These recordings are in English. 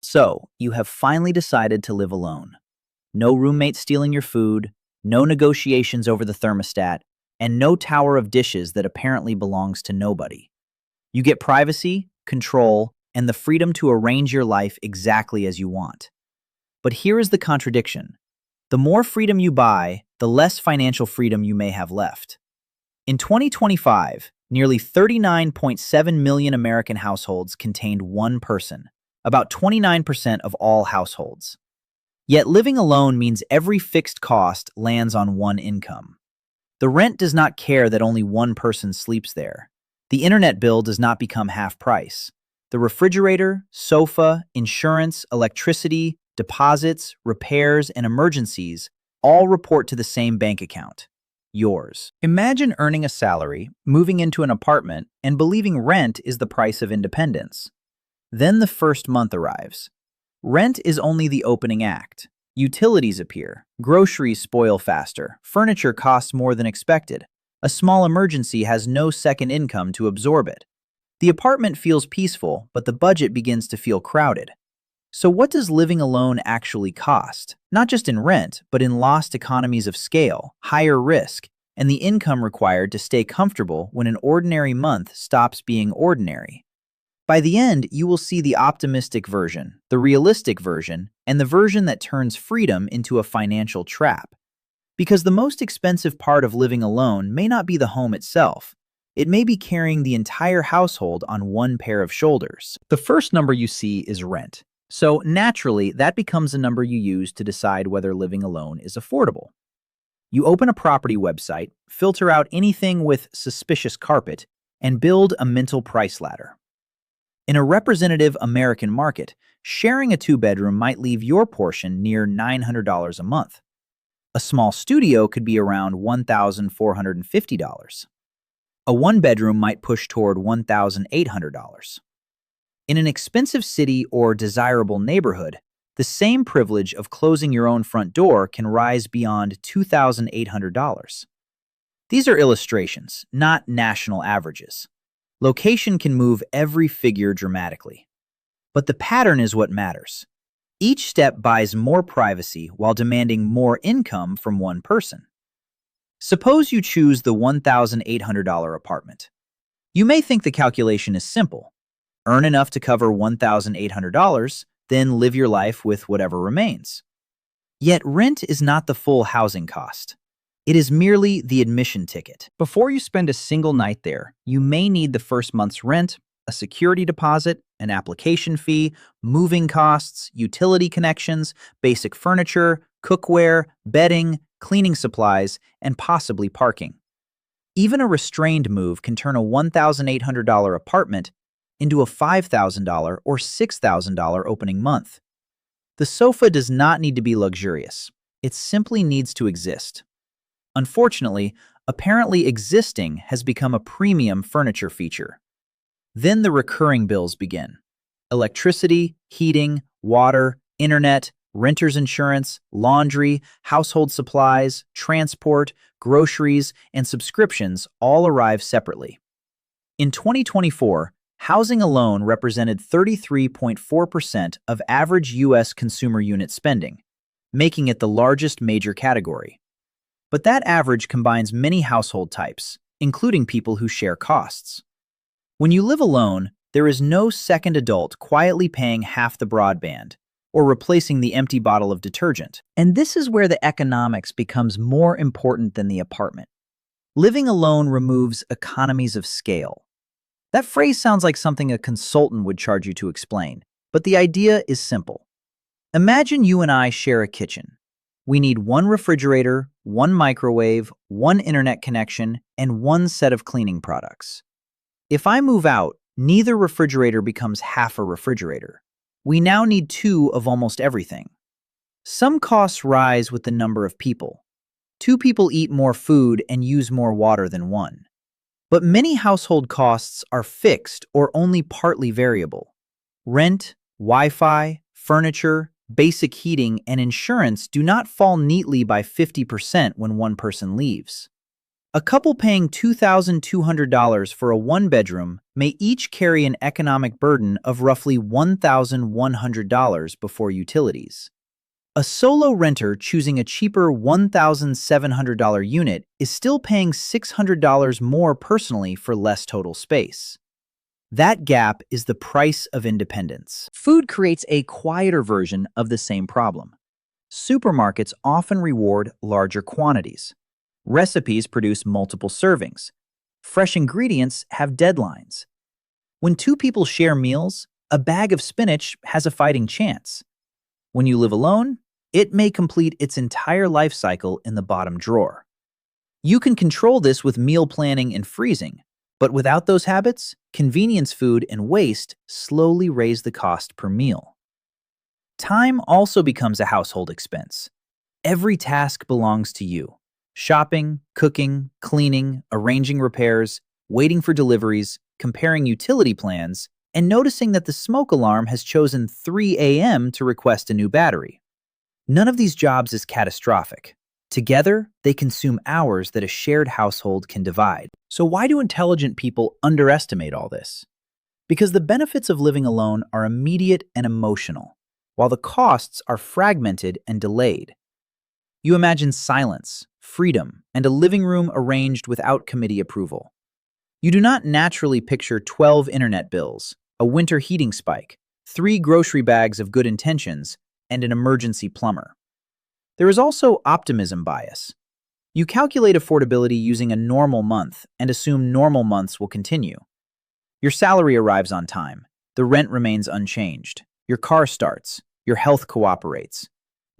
So, you have finally decided to live alone. No roommate stealing your food, no negotiations over the thermostat, and no tower of dishes that apparently belongs to nobody. You get privacy, control, and the freedom to arrange your life exactly as you want. But here is the contradiction. The more freedom you buy, the less financial freedom you may have left. In 2025, nearly 39.7 million American households contained one person, about 29% of all households. Yet living alone means every fixed cost lands on one income. The rent does not care that only one person sleeps there. The internet bill does not become half price. The refrigerator, sofa, insurance, electricity, deposits, repairs, and emergencies all report to the same bank account, yours. Imagine earning a salary, moving into an apartment, and believing rent is the price of independence. Then the first month arrives. Rent is only the opening act. Utilities appear, groceries spoil faster, furniture costs more than expected. A small emergency has no second income to absorb it. The apartment feels peaceful, but the budget begins to feel crowded. So what does living alone actually cost? Not just in rent, but in lost economies of scale, higher risk, and the income required to stay comfortable when an ordinary month stops being ordinary. By the end, you will see the optimistic version, the realistic version, and the version that turns freedom into a financial trap. Because the most expensive part of living alone may not be the home itself. It may be carrying the entire household on one pair of shoulders. The first number you see is rent. So naturally, that becomes a number you use to decide whether living alone is affordable. You open a property website, filter out anything with suspicious carpet, and build a mental price ladder. In a representative American market, sharing a two-bedroom might leave your portion near $900 a month. A small studio could be around $1,450. A one-bedroom might push toward $1,800. In an expensive city or desirable neighborhood, the same privilege of closing your own front door can rise beyond $2,800. These are illustrations, not national averages. Location can move every figure dramatically. But the pattern is what matters. Each step buys more privacy while demanding more income from one person. Suppose you choose the $1,800 apartment. You may think the calculation is simple. Earn enough to cover $1,800, then live your life with whatever remains. Yet rent is not the full housing cost. It is merely the admission ticket. Before you spend a single night there, you may need the first month's rent, a security deposit, an application fee, moving costs, utility connections, basic furniture, cookware, bedding, cleaning supplies, and possibly parking. Even a restrained move can turn a $1,800 apartment into a $5,000 or $6,000 opening month. The sofa does not need to be luxurious. It simply needs to exist. Unfortunately, apparently existing has become a premium furniture feature. Then the recurring bills begin. Electricity, heating, water, internet, renter's insurance, laundry, household supplies, transport, groceries, and subscriptions all arrive separately. In 2024, housing alone represented 33.4% of average U.S. consumer unit spending, making it the largest major category. But that average combines many household types, including people who share costs. When you live alone, there is no second adult quietly paying half the broadband or replacing the empty bottle of detergent. And this is where the economics becomes more important than the apartment. Living alone removes economies of scale. That phrase sounds like something a consultant would charge you to explain, but the idea is simple. Imagine you and I share a kitchen. We need one refrigerator, one microwave, one internet connection, and one set of cleaning products. If I move out, neither refrigerator becomes half a refrigerator. We now need two of almost everything. Some costs rise with the number of people. Two people eat more food and use more water than one. But many household costs are fixed or only partly variable. Rent, Wi-Fi, furniture, basic heating, and insurance do not fall neatly by 50% when one person leaves. A couple paying $2,200 for a one-bedroom may each carry an economic burden of roughly $1,100 before utilities. A solo renter choosing a cheaper $1,700 unit is still paying $600 more personally for less total space. That gap is the price of independence. Food creates a quieter version of the same problem. Supermarkets often reward larger quantities. Recipes produce multiple servings. Fresh ingredients have deadlines. When two people share meals, a bag of spinach has a fighting chance. When you live alone, it may complete its entire life cycle in the bottom drawer. You can control this with meal planning and freezing, but without those habits, convenience food and waste slowly raise the cost per meal. Time also becomes a household expense. Every task belongs to you. Shopping, cooking, cleaning, arranging repairs, waiting for deliveries, comparing utility plans, and noticing that the smoke alarm has chosen 3 a.m. to request a new battery. None of these jobs is catastrophic. Together, they consume hours that a shared household can divide. So why do intelligent people underestimate all this? Because the benefits of living alone are immediate and emotional, while the costs are fragmented and delayed. You imagine silence, freedom, and a living room arranged without committee approval. You do not naturally picture 12 internet bills, a winter heating spike, 3 grocery bags of good intentions, and an emergency plumber. There is also optimism bias. You calculate affordability using a normal month and assume normal months will continue. Your salary arrives on time, the rent remains unchanged, your car starts, your health cooperates.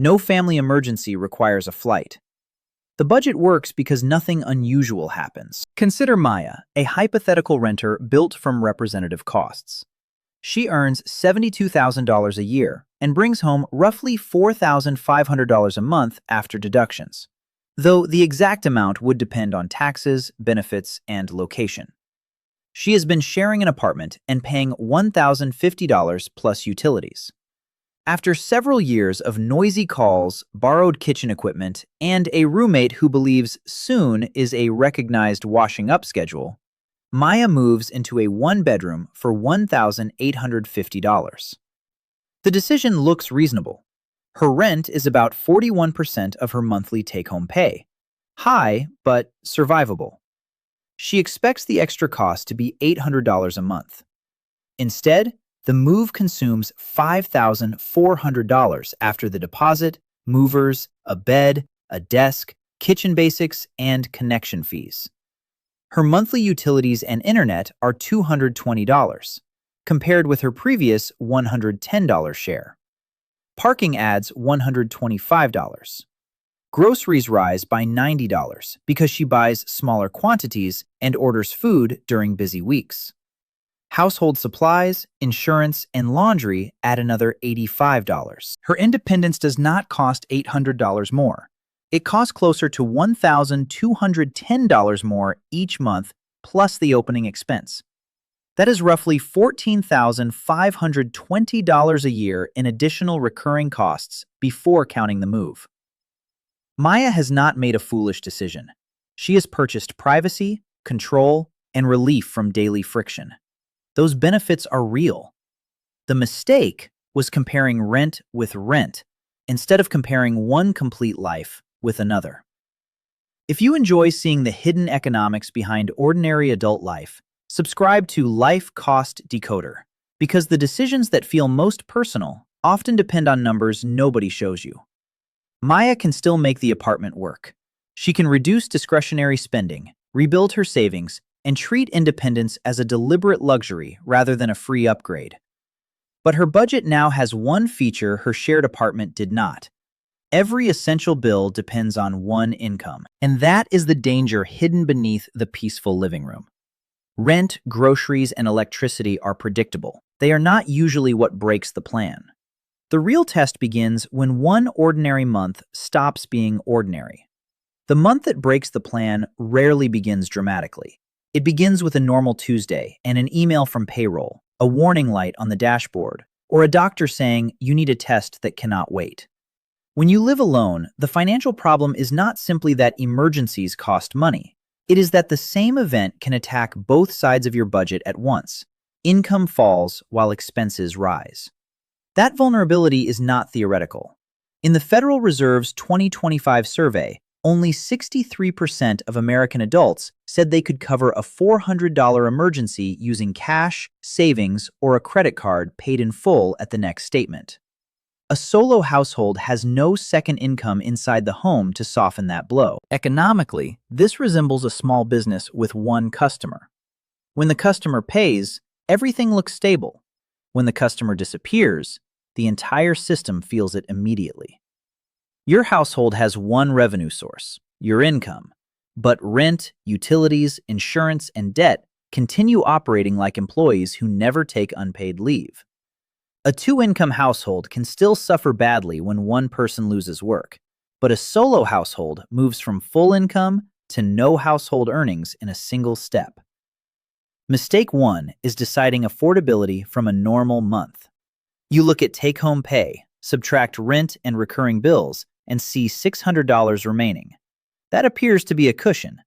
No family emergency requires a flight. The budget works because nothing unusual happens. Consider Maya, a hypothetical renter built from representative costs. She earns $72,000 a year and brings home roughly $4,500 a month after deductions, though the exact amount would depend on taxes, benefits, and location. She has been sharing an apartment and paying $1,050 plus utilities. After several years of noisy calls, borrowed kitchen equipment, and a roommate who believes soon is a recognized washing up schedule, Maya moves into a one-bedroom for $1,850. The decision looks reasonable. Her rent is about 41% of her monthly take-home pay. High, but survivable. She expects the extra cost to be $800 a month. Instead, the move consumes $5,400 after the deposit, movers, a bed, a desk, kitchen basics, and connection fees. Her monthly utilities and internet are $220, compared with her previous $110 share. Parking adds $125. Groceries rise by $90 because she buys smaller quantities and orders food during busy weeks. Household supplies, insurance, and laundry add another $85. Her independence does not cost $800 more. It costs closer to $1,210 more each month, plus the opening expense. That is roughly $14,520 a year in additional recurring costs before counting the move. Maya has not made a foolish decision. She has purchased privacy, control, and relief from daily friction. Those benefits are real. The mistake was comparing rent with rent instead of comparing one complete life with another. If you enjoy seeing the hidden economics behind ordinary adult life, subscribe to Life Cost Decoder, because the decisions that feel most personal often depend on numbers nobody shows you. Maya can still make the apartment work. She can reduce discretionary spending, rebuild her savings, and treat independence as a deliberate luxury rather than a free upgrade. But her budget now has one feature her shared apartment did not. Every essential bill depends on one income, and that is the danger hidden beneath the peaceful living room. Rent, groceries, and electricity are predictable. They are not usually what breaks the plan. The real test begins when one ordinary month stops being ordinary. The month that breaks the plan rarely begins dramatically. It begins with a normal Tuesday and an email from payroll, a warning light on the dashboard, or a doctor saying you need a test that cannot wait. When you live alone, the financial problem is not simply that emergencies cost money. It is that the same event can attack both sides of your budget at once. Income falls while expenses rise. That vulnerability is not theoretical. In the Federal Reserve's 2025 survey, only 63% of American adults said they could cover a $400 emergency using cash, savings, or a credit card paid in full at the next statement. A solo household has no second income inside the home to soften that blow. Economically, this resembles a small business with one customer. When the customer pays, everything looks stable. When the customer disappears, the entire system feels it immediately. Your household has one revenue source, your income, but rent, utilities, insurance, and debt continue operating like employees who never take unpaid leave. A two-income household can still suffer badly when one person loses work, but a solo household moves from full income to no household earnings in a single step. Mistake 1 is deciding affordability from a normal month. You look at take-home pay, subtract rent and recurring bills, and see $600 remaining. That appears to be a cushion,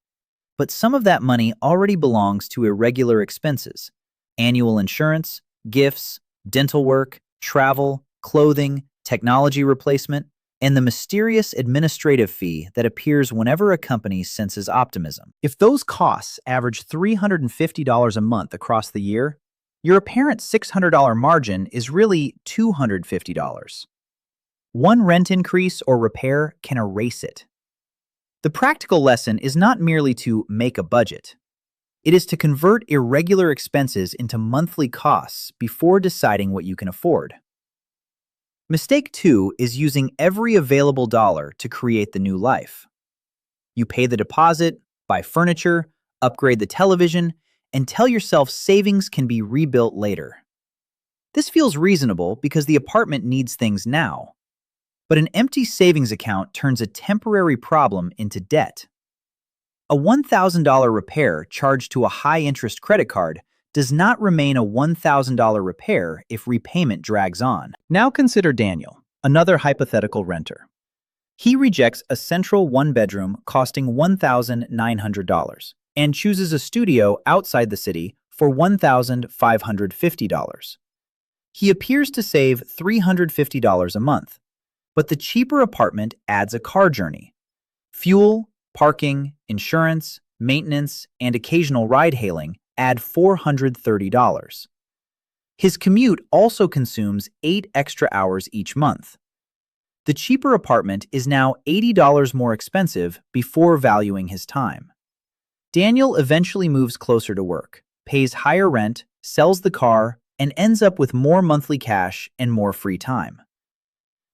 but some of that money already belongs to irregular expenses: annual insurance, gifts, dental work, travel, clothing, technology replacement, and the mysterious administrative fee that appears whenever a company senses optimism. If those costs average $350 a month across the year, your apparent $600 margin is really $250. One rent increase or repair can erase it. The practical lesson is not merely to make a budget. It is to convert irregular expenses into monthly costs before deciding what you can afford. Mistake 2 is using every available dollar to create the new life. You pay the deposit, buy furniture, upgrade the television, and tell yourself savings can be rebuilt later. This feels reasonable because the apartment needs things now. But an empty savings account turns a temporary problem into debt. A $1,000 repair charged to a high-interest credit card does not remain a $1,000 repair if repayment drags on. Now consider Daniel, another hypothetical renter. He rejects a central one-bedroom costing $1,900 and chooses a studio outside the city for $1,550. He appears to save $350 a month, but the cheaper apartment adds a car journey. Fuel, parking, insurance, maintenance, and occasional ride-hailing add $430. His commute also consumes 8 extra hours each month. The cheaper apartment is now $80 more expensive before valuing his time. Daniel eventually moves closer to work, pays higher rent, sells the car, and ends up with more monthly cash and more free time.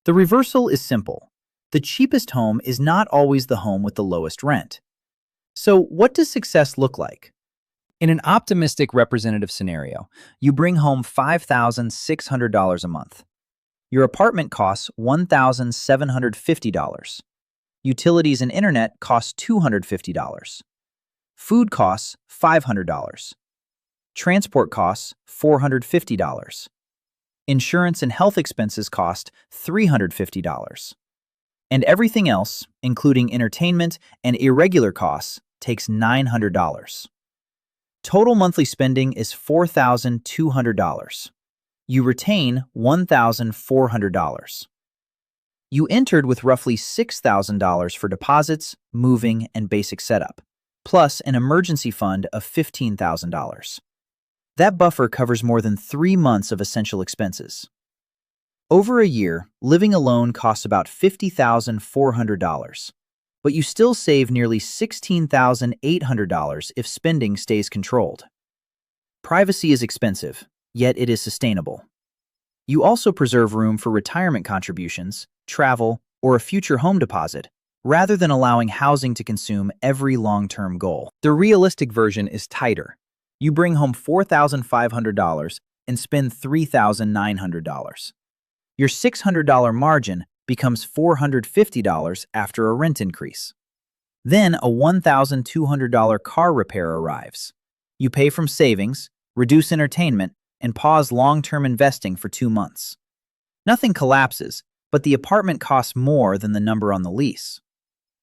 The reversal is simple. The cheapest home is not always the home with the lowest rent. So what does success look like? In an optimistic representative scenario, you bring home $5,600 a month. Your apartment costs $1,750. Utilities and internet cost $250. Food costs $500. Transport costs $450. Insurance and health expenses cost $350. And everything else, including entertainment and irregular costs, takes $900. Total monthly spending is $4,200. You retain $1,400. You entered with roughly $6,000 for deposits, moving, and basic setup, plus an emergency fund of $15,000. That buffer covers more than 3 months of essential expenses. Over a year, living alone costs about $50,400, but you still save nearly $16,800 if spending stays controlled. Privacy is expensive, yet it is sustainable. You also preserve room for retirement contributions, travel, or a future home deposit, rather than allowing housing to consume every long-term goal. The realistic version is tighter. You bring home $4,500 and spend $3,900. Your $600 margin becomes $450 after a rent increase. Then a $1,200 car repair arrives. You pay from savings, reduce entertainment, and pause long-term investing for 2 months. Nothing collapses, but the apartment costs more than the number on the lease.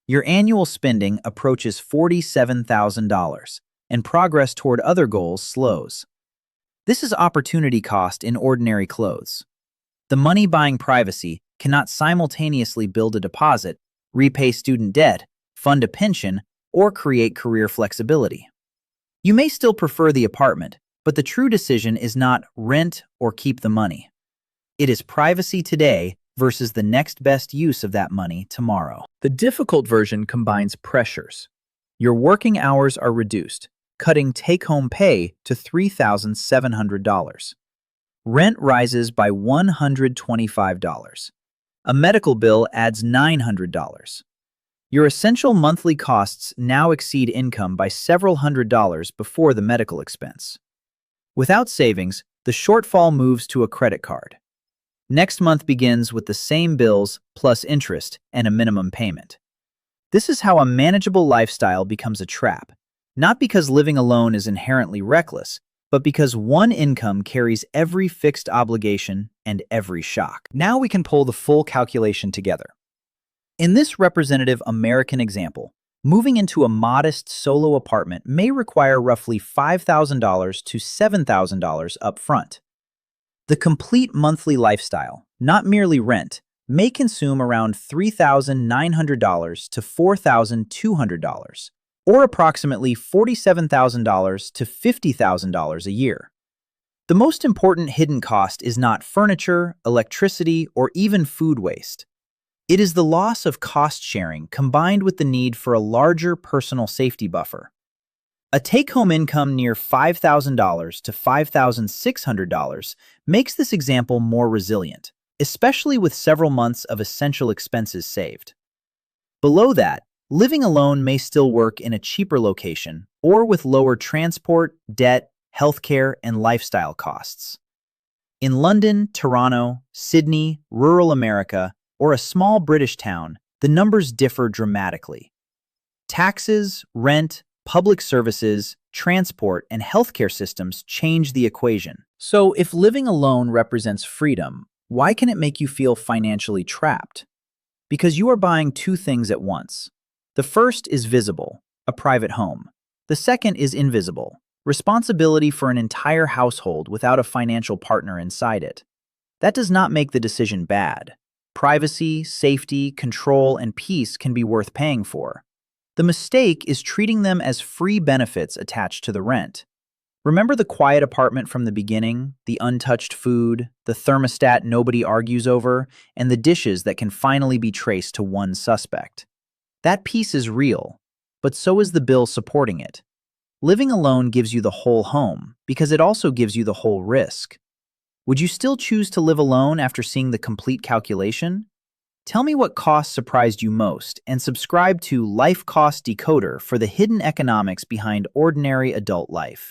Your annual spending approaches $47,000, and progress toward other goals slows. This is opportunity cost in ordinary clothes. The money buying privacy cannot simultaneously build a deposit, repay student debt, fund a pension, or create career flexibility. You may still prefer the apartment, but the true decision is not rent or keep the money. It is privacy today versus the next best use of that money tomorrow. The difficult version combines pressures. Your working hours are reduced, cutting take-home pay to $3,700. Rent rises by $125. A medical bill adds $900. Your essential monthly costs now exceed income by several $100s before the medical expense. Without savings, the shortfall moves to a credit card. Next month begins with the same bills plus interest and a minimum payment. This is how a manageable lifestyle becomes a trap, not because living alone is inherently reckless, but because one income carries every fixed obligation and every shock. Now we can pull the full calculation together. In this representative American example, moving into a modest solo apartment may require roughly $5,000 to $7,000 up front. The complete monthly lifestyle, not merely rent, may consume around $3,900 to $4,200, or approximately $47,000 to $50,000 a year. The most important hidden cost is not furniture, electricity, or even food waste. It is the loss of cost sharing combined with the need for a larger personal safety buffer. A take-home income near $5,000 to $5,600 makes this example more resilient, especially with several months of essential expenses saved. Below that, living alone may still work in a cheaper location or with lower transport, debt, healthcare, and lifestyle costs. In London, Toronto, Sydney, rural America, or a small British town, the numbers differ dramatically. Taxes, rent, public services, transport, and healthcare systems change the equation. So if living alone represents freedom, why can it make you feel financially trapped? Because you are buying two things at once. The first is visible, a private home. The second is invisible, responsibility for an entire household without a financial partner inside it. That does not make the decision bad. Privacy, safety, control, and peace can be worth paying for. The mistake is treating them as free benefits attached to the rent. Remember the quiet apartment from the beginning, the untouched food, the thermostat nobody argues over, and the dishes that can finally be traced to one suspect. That peace is real, but so is the bill supporting it. Living alone gives you the whole home because it also gives you the whole risk. Would you still choose to live alone after seeing the complete calculation? Tell me what costs surprised you most and subscribe to Life Cost Decoder for the hidden economics behind ordinary adult life.